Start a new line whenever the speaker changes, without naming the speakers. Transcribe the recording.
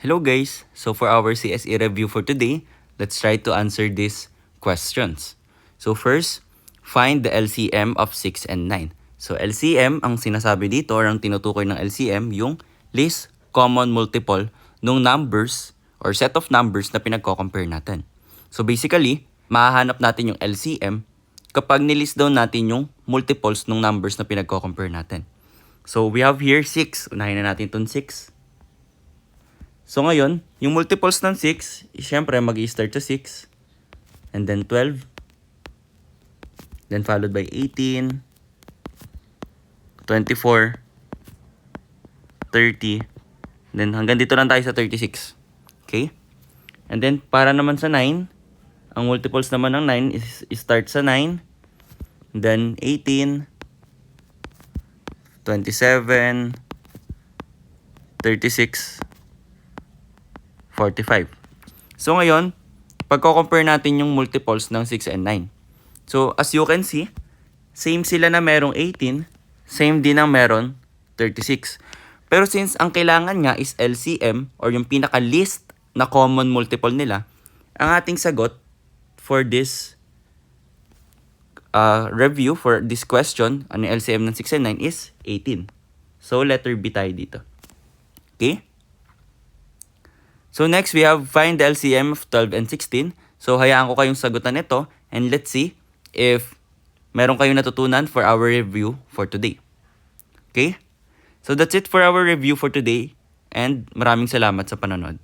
Hello guys! So for our CSE review for today, let's try to answer these questions. So first, find the LCM of 6 and 9. So LCM, ang sinasabi dito or ang tinutukoy ng LCM, yung least common multiple ng numbers or set of numbers na pinagko-compare natin. So basically, mahahanap natin yung LCM kapag nilist down natin yung multiples ng numbers na pinagko-compare natin. So we have here 6. Unahin na natin itong 6. So ngayon, yung multiples ng 6, syempre mag-i-start sa 6. And then 12. Then followed by 18. 24. 30. Then hanggang dito lang tayo sa 36. Okay? And then para naman sa 9, ang multiples naman ng 9 is start sa 9. Then 18. 27. 36. 45. So ngayon, pagko-compare natin yung multiples ng 6 and 9. So as you can see, same sila na merong 18, same din ang meron 36. Pero since ang kailangan nga is LCM or yung pinaka-least na common multiple nila, ang ating sagot for this review, for this question, ano yung LCM ng 6 and 9 is 18. So letter B tayo dito. Okay? So next, we have find the LCM of 12 and 16. So hayaan ko kayong sagutan ito and let's see if meron kayong natutunan for our review for today. Okay? So that's it for our review for today and maraming salamat sa panonood.